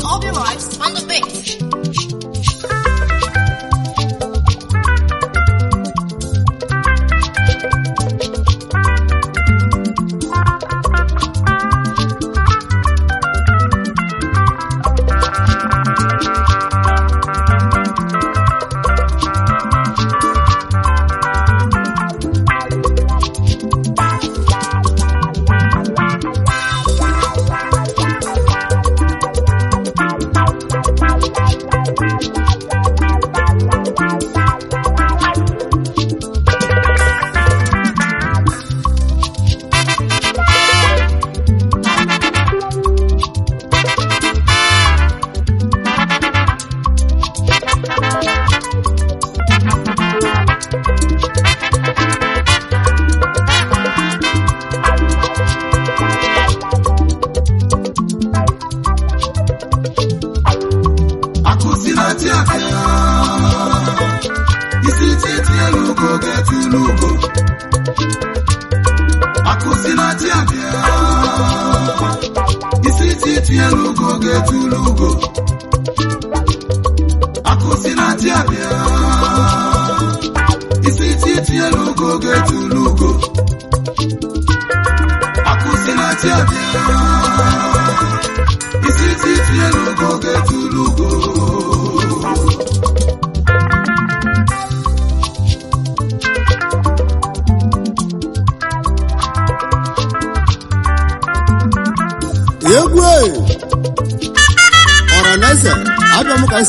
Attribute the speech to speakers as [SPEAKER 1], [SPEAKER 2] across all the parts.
[SPEAKER 1] Obi Rice on the beat.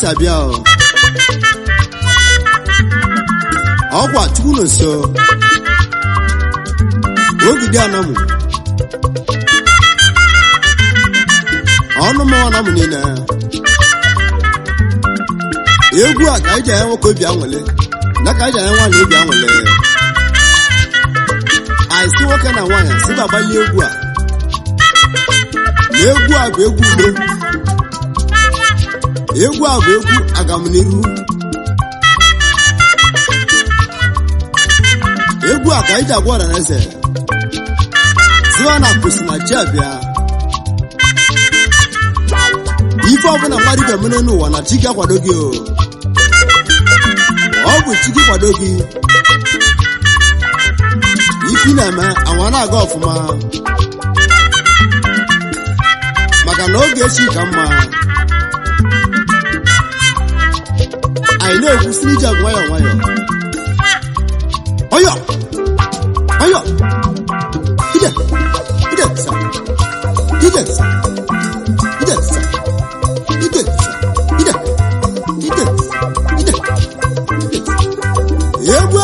[SPEAKER 2] Sabia ọkwa chukwu n'oso ogide anamu ọnụ mụọ na mụ niile egwu a ka iji anya nwoke obi anwụle na ka iji anya nwaanyị obi anwụle anyị si nwoke na nwaanyị si gbagbali egwu a na egwu a bụ egwu udo egwu a bụ egwu agamniru egwu a ka iji agwa ọra na eze ziwa na kwụsị na chi abịa ife ọbụla mmadụ ga-emere n'ụwa na chi gị akwado gị ọ bụ chi gị kwado gị ife na-eme anwa na-aga ọfụma maka na oge echi ka mma anyị na-ekwusi ije nwayọ nwayọ ọyọ ọyọ ide ide sa ide sa ide sa ide sa ide ide ide egwu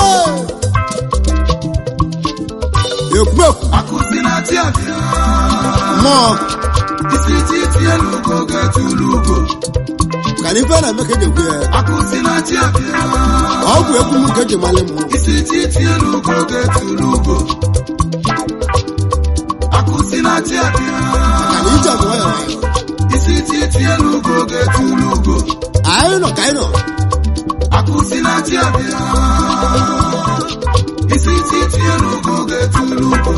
[SPEAKER 2] ekwu
[SPEAKER 3] akụzi na ti abịa
[SPEAKER 2] mmụọ
[SPEAKER 3] isi ti elugo ga-etulu ugo
[SPEAKER 2] ka n'ife na-eme ka eji ekwu ya
[SPEAKER 3] akụzi na ti abịa
[SPEAKER 2] ọ bụ egwu m ka eji mali m
[SPEAKER 3] isi ti elugo ga-etulu ugo akụzi na ti abịa
[SPEAKER 2] ka na ije bụ nwayọ nwayọ
[SPEAKER 3] isi ti elugo ga-etulu ugo
[SPEAKER 2] anyị nọ ka anyị nọ
[SPEAKER 3] akụzi na ti abịa isi ti elugo ga-etulu ugo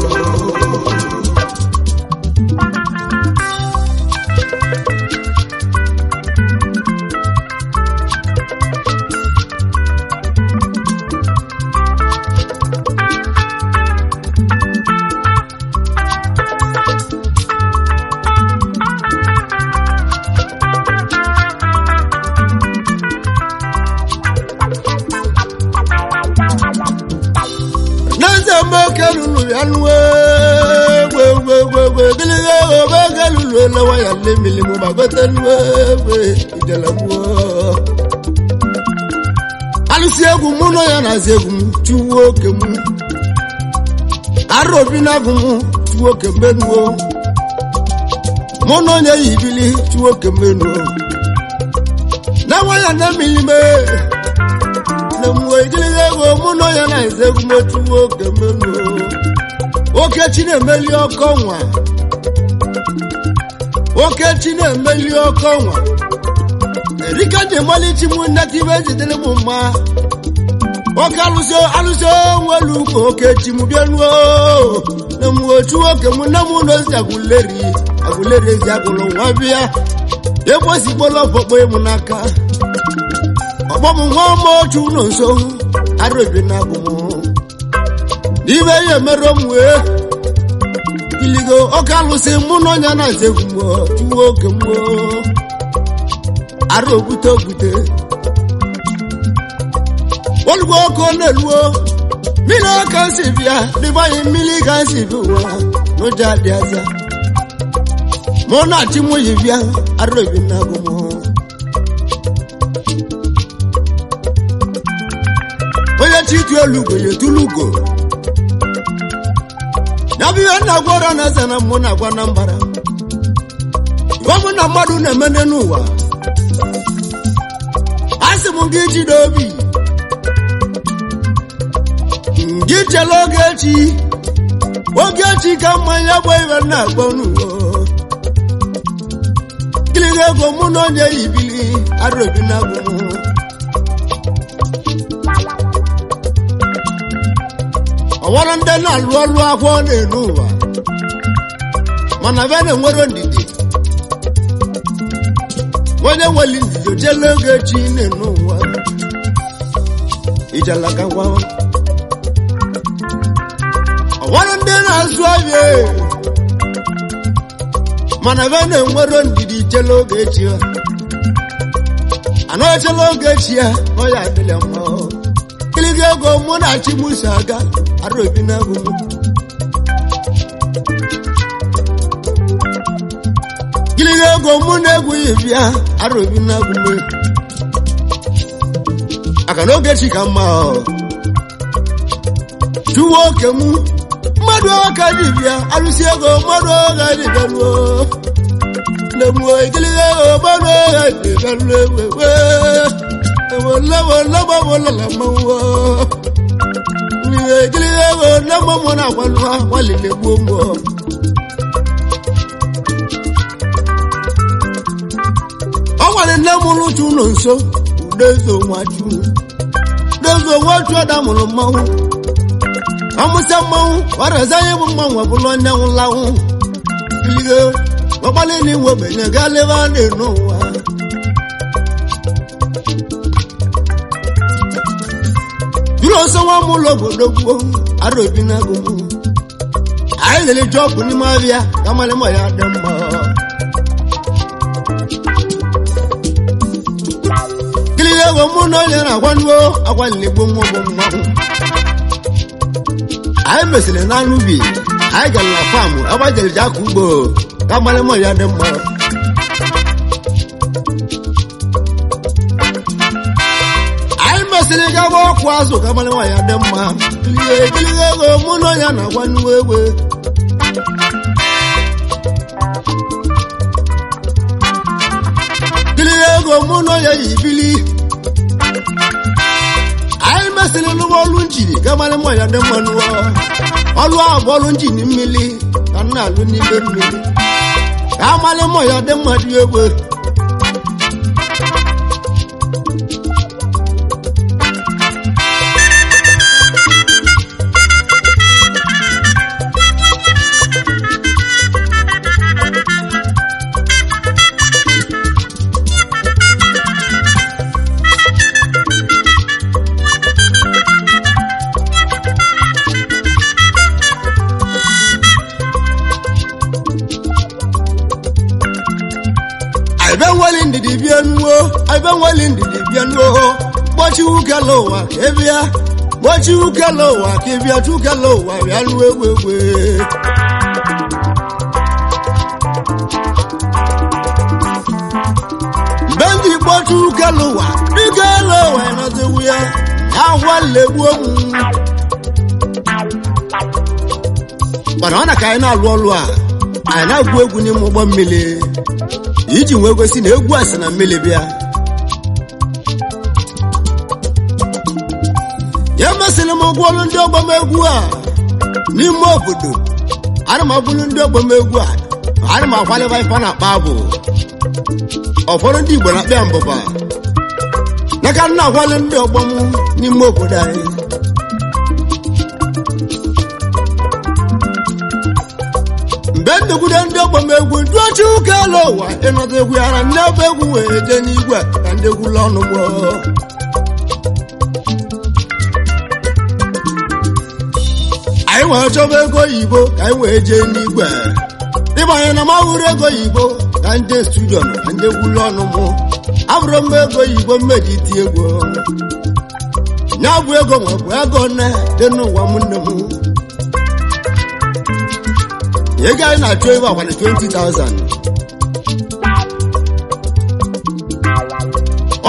[SPEAKER 2] alụsị egwu mụ nọ ya na-aza egwu m chụwo oke m arụ obi na agụ m chụwo oke mmenuo mụ na onye yi ibili chụwo oke mmenuo na nwa ya na mmiri mee na mwe igiliga ego mụ nọ ya na-aza egwu m chụwo oke mmenuo okechi na-emeli ọkọ nwa okechi na-emeli ọkọ nwa erika dị malichi mụ nnata ibe jidere m mma oke alụsị nwelu ugwu oke chi m bịanuo na m otu oke m na m n'ozi agwụleri ezi agwụlụ nwa bịa egbosikpola ọkpọkpọ emu n'aka ọkpọm nwa ọma otu ụlọ nso arụbi na agwụ m n'ime ihe mere m wee iligo oke alụsị mụ na ọnya na nzegwu m chuwo oke m arụ ogbute olugbo oko na-eluo mmiri aka si bịa dịbanye mmiri ka si bi ụwa n'ụja dị aza mụ na chi mụ yi bịa arụbi na agụ m onye chi tu elugo ya etulugo ya bụ ihe nna gwara na eze na mmụ na-agwa na mbara gwa mụ na mmadụ na-emene n'ụwa asị m gị jide obi gị chela oge echi ka mmanya gba ibe na-agba n'ụwa gịlịga ego mụ na onye yibili arụbi na agwụ ọwara ndị na-alụ ọlụ akwọ na-enu ụwa mana be na-enwere ndidi onye nwere ndidi ojela oge echi na-enu ụwa ijalaka gwa ọwara ndị na-azụ ahịa mana be na-enwere ndidi chela oge echi ha anọ echela oge echi ya ọ ya adịla mma gịlịga ego mụ na chi m si aga arụbi na agụ m gịlịga ego mụ na-egwu ya bịa arụbi na agụ m aka n'oge chi ka mma chuwa oke m mmadụ ọka dibịa arụsị ego mmadụ ọka dibịa ruo na-egbuo gịlịga ego mmadụ ọka dibịa ruo ọ nwere nne mụrụ uchu ụlọ nso udezo nwachu ada mụrụ mmanwụ amụsịa mmanwụ ọrịaza anyị bụ mmanwụ ọbụla onye nwụlanwụ ilige ọgbalị n'inwe ogbenye gaa lebe a na-enu ụwa duru ọsọ nwa m ụlọ obodo gboo arụbi na agụ m anyị lere jọbụ n'ime abịa ka malịma ya dị mma gịlịga ego mụ na onye na-agwanuo agwalilegbo nwa bụ mmanwụ anyị mesịrị na anụ ubi anyị gara na famụ agbajeriji aka ugbo ka malịma ya dị mma mesịrị gaba ọkụ azụ ka mara nwa ya dị mma gịlịga ego mụ na ya na-agwa nnuwe egwe gịlịga ego mụ na ya yi bili anyị mesịrị lụwa ọlụ njiri ka mara nwa ya dị mma n'ụwa ọlụ ahụ bụ ọlụ njiri mmiri ka m na-alụ n'ime mmiri ka mara nwa ya dị mma dị egwe Ibe nweli ndidi bịanuo gbochi ukele ụwa ka ịbịa gbochi ukele ụwa ka ịbịa chukele ụwa bịa lụọ egwu mgbe ndị gbochi ukele ụwa dịka ele ụwa ịnọziwu ya agwalegbu onwu mana ọ na ka anyị na-alụ ọlụ a anyị na-agwụ egwu n'ime ụgbọ mmiri iji nwee gosi na egwu a si na mmiri bịa ya mesịrị m ụgwọ ọrụ ndị ọgbamegwu a n'ime obodo ana m abụrụ ndị ọgbamegwu a ana m akwalịba ife na-akpa abụ ụfọdụ ndị Igbo na-akpa ya mbụba na ka nna agwala ndị ọgbọ m n'ime obodo anyị mgbe ndekwude ndị ọgbọ m egwu ndị ochi ụka elu ụwa ịnọdụ egwu ya na nnebe egwu wee jee n'igwe ka ndị egwu ụlọ ọnụ gboo anyị wee chọba ego oyibo ka anyị wee jee n'igwe ịbanye na mahụrụ ego oyibo ka ndị studio nọ ka ndị egwu ụlọ ọnụ mụ abụrụ m ego oyibo mmeji iti egwu ya bụ ego nwebụ ego nne dị n'ụwa m nne m ego anyị na-achọ ebe akwanye 20,000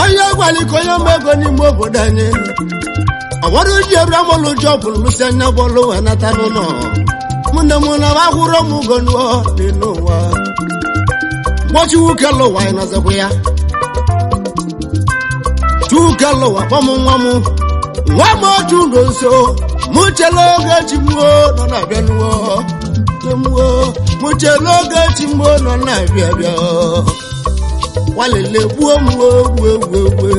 [SPEAKER 2] onye gwalika onye ma ego n'ime obodo anyị ọgbọdụ ji ebe amụlụ jọbụ lụsi anya bọọlụ wee nata n'ụlọ mụnne m na akwụrụ m ugo n'ụwa dị n'ụwa mgbochi nwoke lụwa anyị nọzikwa ya chuke lụwa kpọm nwa m otu ụlọ nso mụ chela oge chimgbo nọ na-abịa n'ụwa mụ chela oge chimgbo nọ na-abịa bịa walele gbuo m egwu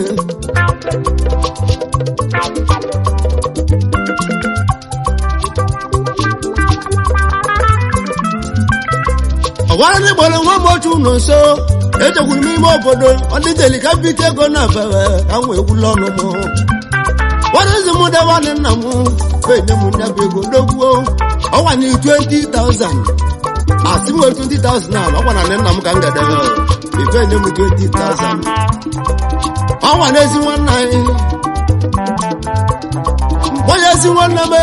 [SPEAKER 2] ọwara ndị gbara nwa m otu ụlọ nso ejekwuru m ime obodo ọ dịteli ka bite ego na bewe ka m wee gwula ọnụ m warụzi m dewanị nna m enye m nyabụ ego dogbuo ọwanye 20,000 asị m 20,000 ala ọkwa na nna m ka m gadebe ife enye m 20,000 ọnwa n'ezi nwanne anyị onye ezi nwanne m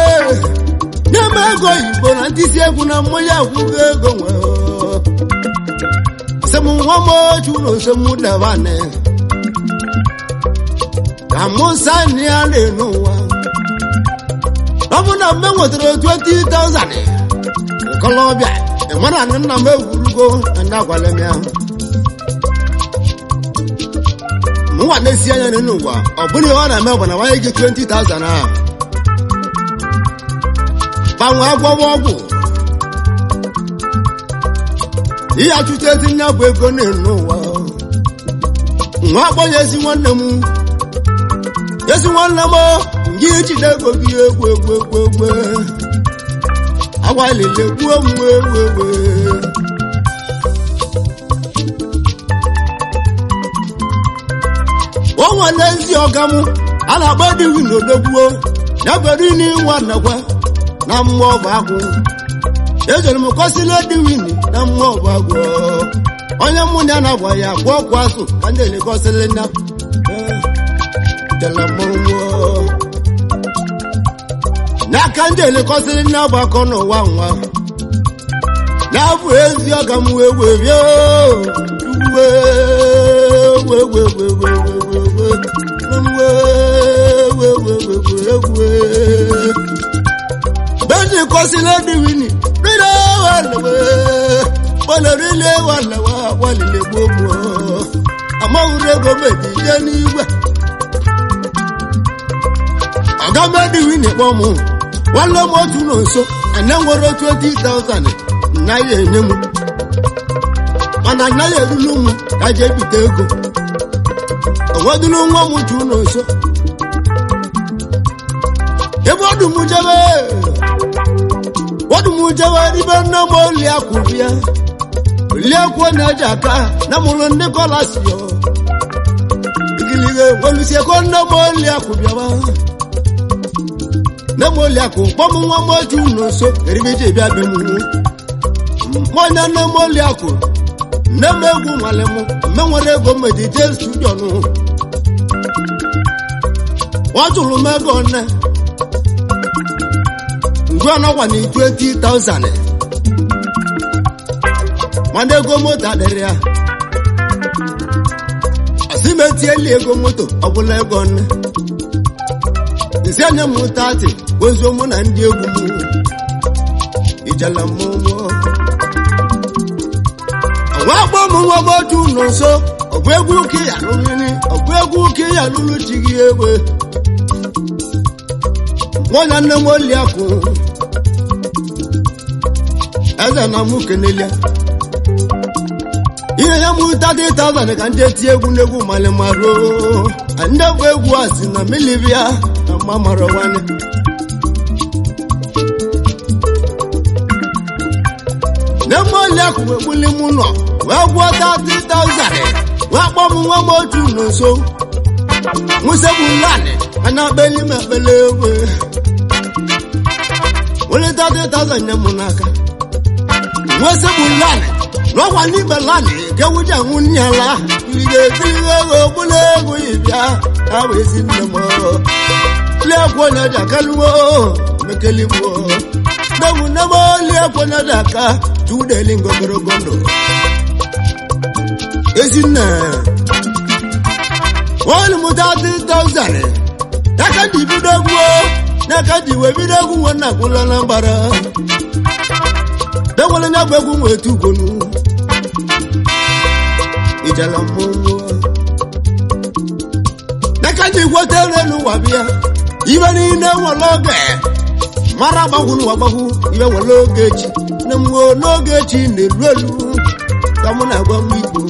[SPEAKER 2] nye m ego oyibo na ndị isi egwu na mmanya akwụgo ego nwee sị m nwa m ochu na ose m dewanị ka mụ sani ya na-enu ụwa ọ bụ na mgbe nwetara 20,000 kọlọbịa ịmara na nna m egwurugo na ndị agwala m ya mụnwa na-esi anya n'ụwa ọ bụrụ ihe ọ na-eme bụ na nwanye gị 20,000 a gbanwe agwọwa ọgwụ ihe achụta ezi nya bụ ego na-enu ụwa nwa agbọghọ ezi nwanne m ngị ijide ego gị egwu agwalile gbuo m egwu o nwere ezi ọga m a na-agba dịwi n'odogbuo ya bere n'inwa nakwa na mmụọ bụ agwụ ejere m kọsịla dịwini na mmụọ bụ agwụ onye mụ na ya na-agwa ya gwa ọkwa asụ ka ndị elekọsịrị nna n'aka ndị elekọsịrị nna bụ akọ n'ụwa nwa na-abụ ezi ọga m wee bịa beji kọsịla dịwini gbalịrịle walile gbogbo amaghịrị ego meji ije n'igwe ọgamediwini kpọmụ nwanne m otu ụlọ nso anya nwere 20,000 naghị enye m mana anaghị erulu m ka je ebite ego onwedụrụ nwa m otu ụlọ nso ebe ọdụmjebe ibe nne m oliakụ bịa oliakụ na-eji aka na mụrụ ndị kọlasio igilige olusieko nne m oliakụ bịawa nne m oliakụ kpọm nwa m otu ụlọ nso eribeji bịa be m mmanya nne m oliakụ nne m egwu nwale m mme nwere ego medije studio nụ ọ tụrụ m ego nne ngwa nọkwa na 20,000 mana ego moto adịrị ya asị m etieli ego moto ọbụla ego nne isi anya m 30 ozuo mụ na ndị egwu m ijela mmụọ nwa agbọ m nwa m otu ụlọ nso ọbụ egwu ụka ya lụrịrị ọbụ egwu ụka ya lụrụ chi gị egwe nwanya nne m oliakụ eze na mụ kenelia ihe ya mụ 30,000 ka ndị eti egwu n'egwu malịmaruo ndị bụ egwu a si na milibia na mamara nwanne n'eme onye kwuwe gbuli m ụlọ wee gwuo 30,000 wee kpọ m nwa m otu n'nso nwụsegbu nlanị anya kpeli m ekpele egwe wele 30,000 nye m n'aka nwesegbu nlanị n'ọkwa n'ime nlanị ga-ewuje nwụ nne ala iriga ego ogbula ego ibia ha wee si nne m liekwu onye ji akaluwo mekeligbo nne m liekwu onye ji aka tudeli ngogorogo ndụ ezinne wọ́n mú 30,000 n'aka dị bido egwu n'aka dị wee bido egwu nwe nna kwụla na mbara dewele nya gba egwu nwe etu ugonu ijala mmụọ n'aka dị gwote n'elu ụwa bịa ibe niile nwere oge mara gbagwu n'ụwa gbagwu ibe nwere oge echi na mmụọ n'oge echi na-elu elu ka mụ na-agwa m igbo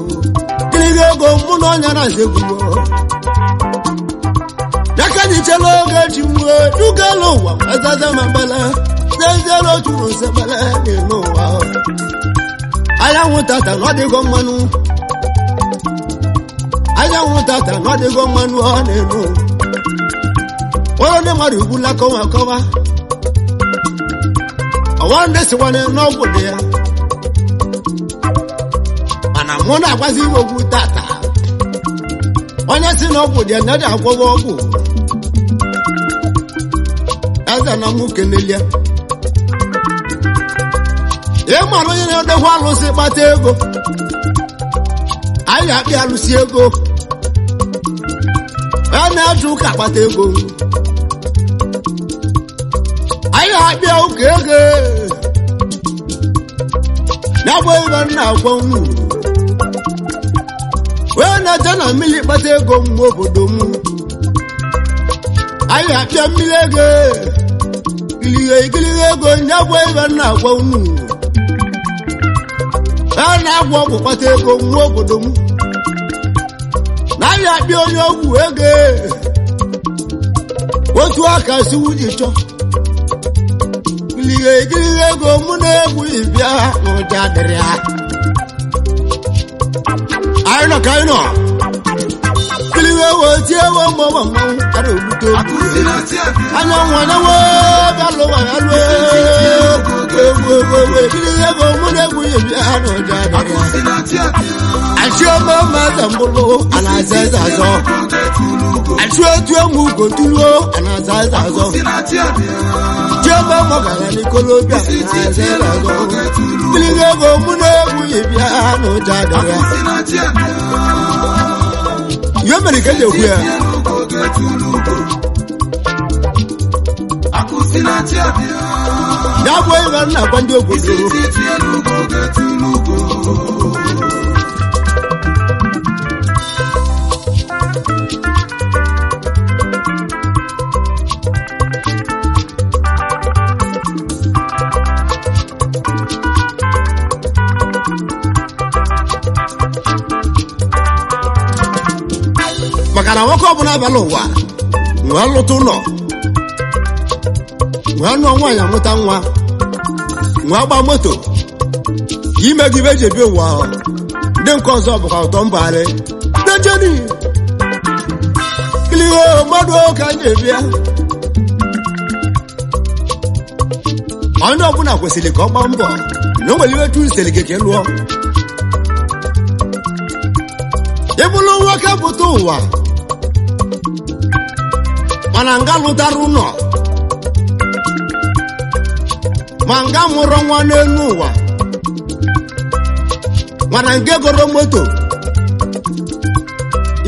[SPEAKER 2] kiriga ego mụ na ọnya na-aza egwu n'aka dị chela oge echi mgbe dugala ụwa azaza ma gbala zezela otu n'ose gbala n'elu ụwa anyanwụ tata na ọdịgo mmanụ anyanwụ tata na ọdịgo mmanụ ọ n'elu onye ndị mmadụ ugbula kọwa akọwa ọwa ndị siwane n'ọgwụ dị ya mana mụ na-agwazi iwe ogwu tata onye si na ọgwụ dị ya na dị agwọwa ọgwụ eze na mụ kenelia ị mara onye na-edekwa alụsị kpata ego anyị akpị alụsị ego a na-eje ụka akpata ego anyị akpịa ụka ego na-agba ebe nna agwa unu wee na-eje na mmiri kpata ego mgbe obodo m anyị akpịa mmiri ego ikilihe ego ndị agwa ebe nna agwa unu a na-agwa ọgwụ kpata ego nwa obodo m na anyị akpịa onye ọgwụ ego otu aka si wuji chọ ikilihe ego mụ na-egwu ibia n'ụdị adịrị ya anyị nọ ka anyị nọ kilihe ewe tie ewe mmanwụ mmanwụ ara ogbute anya nwa na bịalụwa ya lụọ egwu kilihe ego mụ na-egwu ibia n'ụdị adịrị ya achioma maza mbụlụ anaza eze azọ achu etu emu gotuluo anaza eze azọ chioma mọgara n'ikolobịa anaza eze azọ kilihe ego mụ na-egwu ibia n'ụdị adịrị ya ihe mere ka eji ekwu ya ya bụ ebe nna agwa ndị obodo maka na nwoke ọbụla abalị ụwa nwee lụta ụlọ nwee nụọ nwaanyị amụta nwa nwee gba moto ime gị be jebi ụwa ndị nke ọzọ bụkwa ụtọ mbagharị dejeni kilihe mmadụ ka anyị ebia onye ọbụla kwesịrị ka ọ gbaa mbọ na o nwere iwe turistere gị ka ị lụọ ịbụrụ nwoke pụta ụwa mana nga lụtara ụlọ ma nga mụrụ nwa n'elu ụwa mana nke goro moto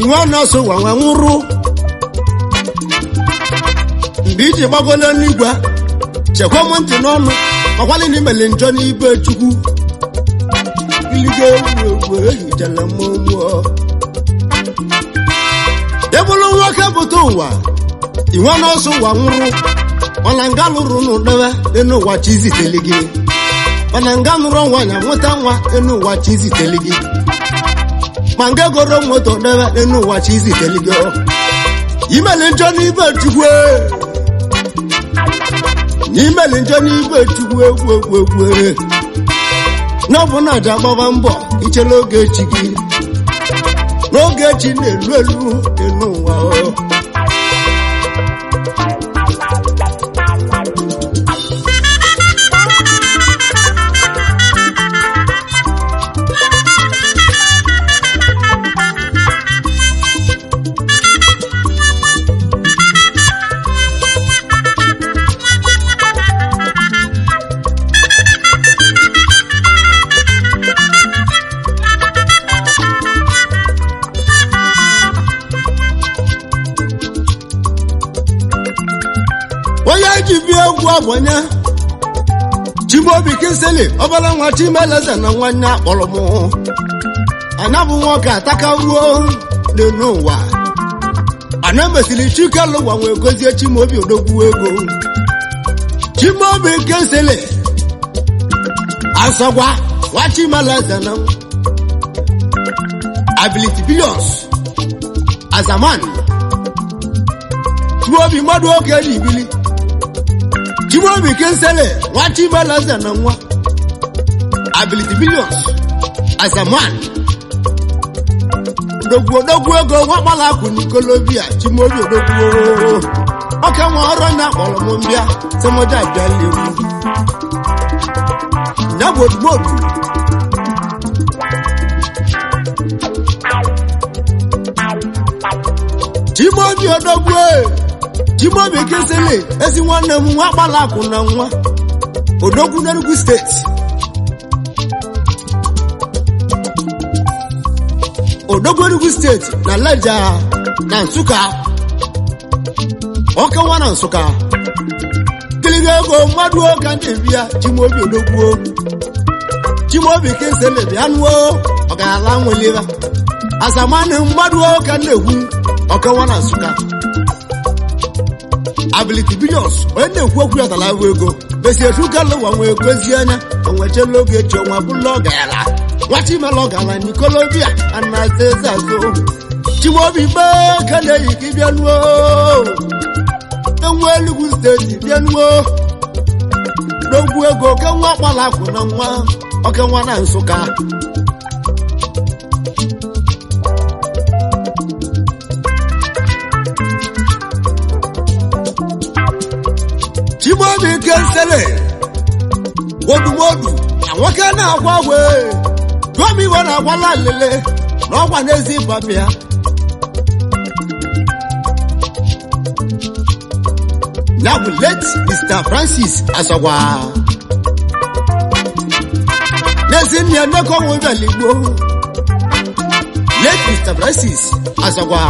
[SPEAKER 2] inwe nọọsụ ụwa nwe nwụrụ mgbe iji gbagolo n'igwe chekwa m ntị n'ọnụ makwali na imele njọ n'ibe chukwu iligo ewu ehijala mmụọ ebulu nwoke pụta ụwa inwe n'ọsọ ụwa nwụrụ mana nga lụrụ n'ụdebe enu ụwa chiziteli gị mana nga nụrụ nwaanyị nwụta nwa enu ụwa chiziteli gị ma nga goro moto debe enu ụwa chiziteli gị imele njọ n'ibe chukwu n'imele njọ n'ibe chukwu egwu n'ọbụ na aja gbaba mbọ ichela oge echi gị n'oge echi na-elu elu elu ụwa Abonye Chimobi Kinsele obala nwa Chimeleze na nwanye akpọrọ m anya bụ nwoke atakawo n'ụwa ana mesiri Chikelu ụwa nwee gozie Chimobi odogwu ego Chimobi Kinsele asọgwa nwa Chimeleze na ability billions as a man Chimobi mmadụ oge dị ibili Chimobi Kinsele nwa Chimeleze na nwa ability billions as a man odogwu ego nwa kpala akụ n'ikolobia Chimobi odogwu oke nwa ọrụ na akpọrọ m mbịa semoja abịala egwu ya bụ odugbodu Chimobi odogwu Chimobi Kinsele ezi nwanne m nwa kpala akụ na nwa odogwu n'Enugu steeti odogwu Enugu steeti na Leja na Nsụka ọkawa na Nsụka kiliga ego mmadụ ọka ndị bịa Chimobi odogwu Chimobi Kinsele bịa nuo ọgala nweleba asamani mmadụ ọka na-egwu ọkawa na Nsụka ability billions onye na-ekwu okwu ya tala ego besi Chikelu ụwa nwee gozie anya onwechela oge echi ọnwa bụla ọ gara nwa Chimela ọ gara n'ikolobia anaza eze azụ Chimobi gbee ka na-eyi ka ịbịa nuo enwe Enugu steeti bịa nuo n'ogwu ego ke nwa kpala akụ na nwa oke nwa na Nsụka Chimobi Kinsele woduwodu na nwoke na-agwa wee domi iwe na-agwala lele na ọgwa n'ezi babịa na bụ late Mr. Francis Asogwa n'ezi nne ya nnekọ nwebịala Igbo late Mr. Francis Asogwa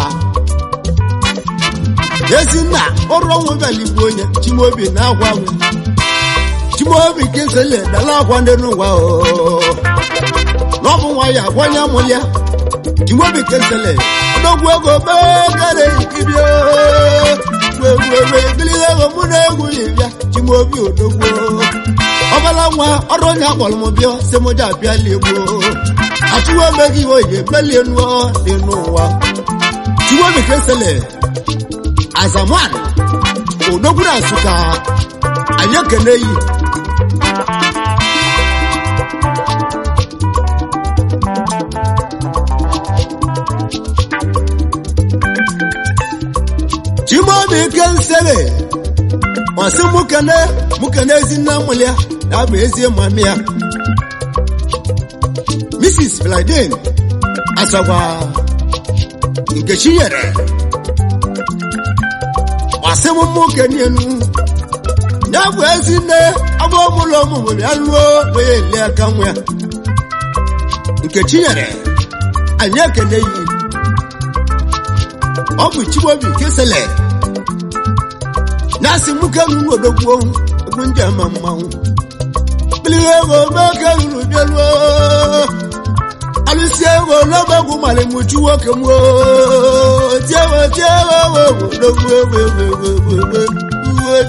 [SPEAKER 2] Ezinna ọrụ nwebịala Igbo onye Chimobi na-agwa nwe Chimobi Kinsele dala agwa ndị n'ụwa n'ọbụ nwa ya agwanye amụ ya Chimobi Kinsele odogwu ego begara ikibie gweegwuegwuegwuegwuegwuegwu ego mụ na-egwu ya Chimobi odogwu ọbala nwa ọrụ onye akpọrọ m bịa semoja abịala Igbo achụwa emeghị oyi emelie nuo dị n'ụwa Chimobi Kinsele as a man odogwu na Nsụka anyị ekene yi Chimobi Kinsele ọsị mukene ezi nna nwụlị ya na bụ ezi mami ya Mrs. Bladin Asogwa Nkechi nyere ọsị mukene enu ya bụ ezi nne abụ ọmụlọ ọmụmụ ya lụọ wee eli aka nwa ya Nkechi nyere anyị ekene yi ọ bụ Chimobi Kinsele nasi muke nwo odogwu egwu ndị ama mmanwụ biliwe ego meke ruru bịaluo alụsi ego n'ọgbagwu mali mụchu nwoke m tiewe odogwu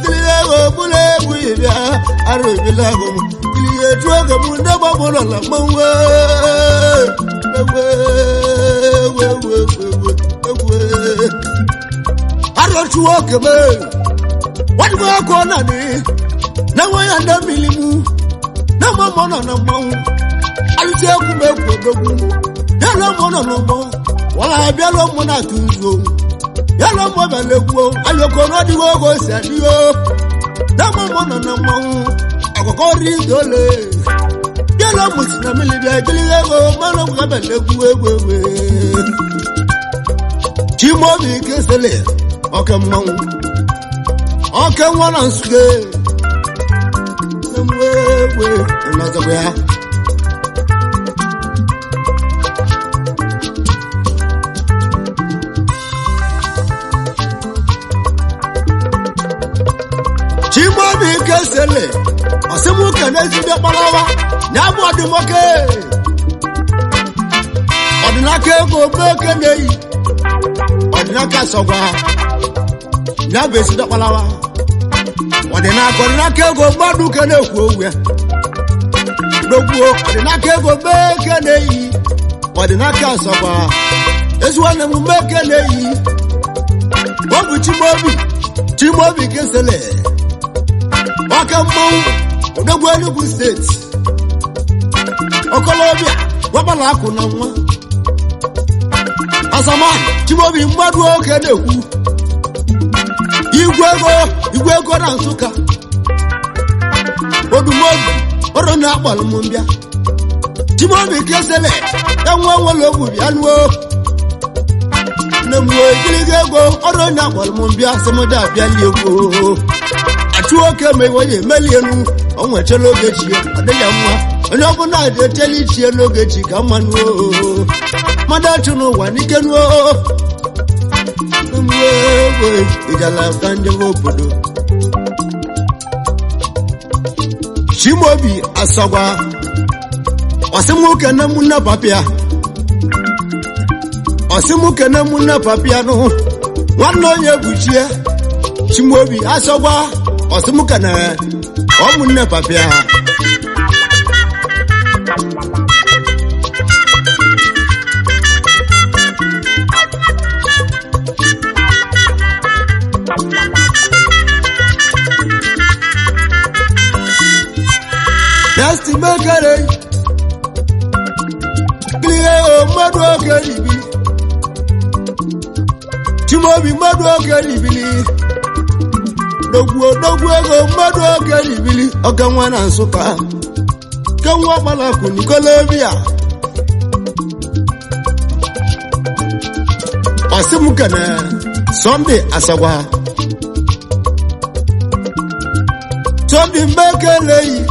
[SPEAKER 2] tiliwe ego bụla egwu ịbịa arụ ebila agụ m tiliwe tu oge m ndị gbagbụrọ na mmanwụ chuo kebe wadi mo ko na ni na wa ya na milimu na mo mo na na mo aluje ku me ko dogu ya lo mo na no mo wala bia lo mo na tunzo ya lo mo ba leguo ayo ko no di go se dio na mo mo na na mo akoko ri dole ya lo mo si na mili bia gili go ma lo ga ba leguo egwe Chimobi kesele oke mmanwụ oke nwa na nsuge mwewe unazogwe ya Chimobi kesele osimu kenezi bia palawa nyabu adimoke odinake ego beke neyi Odinaka sogwa na besi dokpalawa Odinaka ego gbadu kene kwu owe dogwo Odinaka ego mekene yi Odinaka sogwa ezuwane mu mekene yi Bobu Chimobi kesele Wakambo odogwo Enugu State Okolobia wabala akuna nwa Asaman Chimobi mmadu oke na-ekwu igwe ego na Nsụka odumodu ọrụ na-akpalụ m mbịa Chimobi kesele enwe nwere ogwu bịa nuo nne m wee gịrịga ego ọrụ na-akpalụ m mbịa sịmụda abịali ego achụ oke ma iwenye emeli enu o nwechela oge chi ya ọ dịghị mma onye ọbụla echela ichie n'oge chi ka mma nuo mmadụ achụ n'ụwa n'ike nuo mwewe ijala ka ndị obodo Chimobi asagwa osimuke na munna papia no nwanne onye buchie Chimobi asagwa osimuke na omunne papia Dasti mekere Kliye o madu okeri bi Chimobi madu okeri bili Dogwo ego madu okeri bili Oka nwa na Nsụka Kenwa balaku Nikolobia Osimukene Sunday asagwa Sunday mekele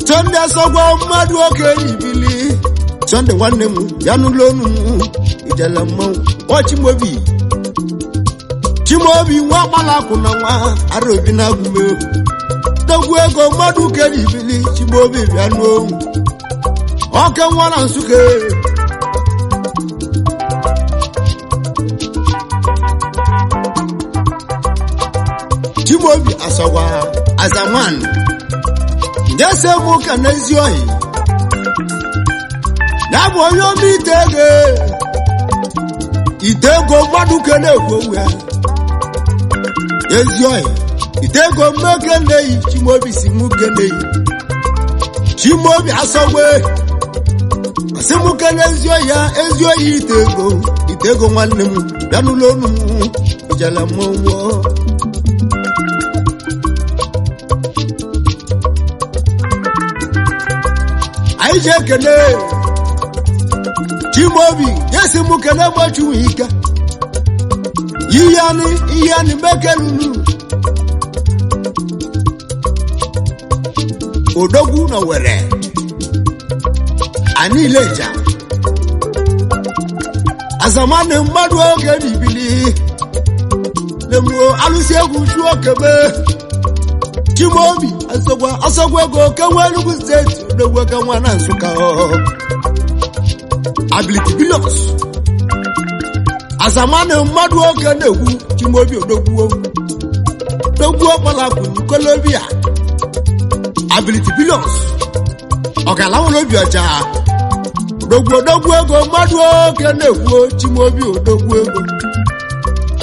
[SPEAKER 2] Sunday asogwa mmadu oke ibili Sunday nwanne m ya n'ụlọnu m ijele mmanwụ Chimobi nwa kpalakụ na nwa arobi na agụme dogwu ego mmadu oke ibili Chimobi bịa n'ohu oke nwa na Nsụka Chimobi asogwa azaman Jese muka n'ezi ohi ya bụ onye omi itego mmadụ kene ekwo ya ezi ohi itego mmeke neyi Chimobi si muke neyi Chimobi asogwe asimuke n'ezi ohi ya ezi ohi itego nwanne m bịa n'ụlọnu m ijele mmụọ Aije kene Chimobi yesi mukene machu ika Iyani mekelulu Odogwu na were Ani leja Azamane mmadu oge nibili Nemo alusi egwu shuo kebe Chimobi asogwa ego kenwe Enugu State odogwu ka nwa na Nsụka Ability Billions Azamane mmadu oge na-egwu Chimobi odogwu ọkpalakwụ Nikolobia Ability Billions ọgalawụrụ obi ọcha odogwu ego mmadu oge na-egwu Chimobi odogwu ego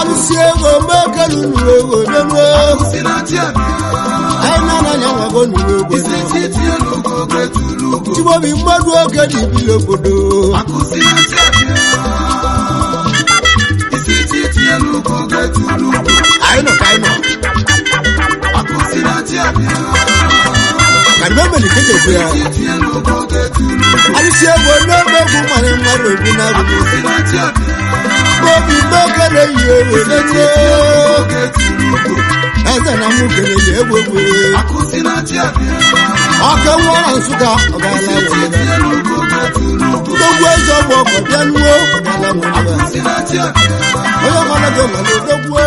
[SPEAKER 2] alụsi ego mekelu nụrụ ego denwe anyị na-anya nwago nụrụ ego chibobi mmadụ oge dị ibili obodo anyị nọ ka anyị nọ Kàdúgbò mẹ́lì kéde fún ya. Alisi ego n'ogbogbo mmanụ mmadụ obi n'agụgụ. Obi mgbekere yi ewu n'etie. Eze na mụ kere yi egwu egwu. Ọka nwa na Nsụka ọgala nwere. Ndogbu eze ọgbọ ọkọ bịa nuwo ọgala nwere. Onye ọgbala gị ọgala odogbuo.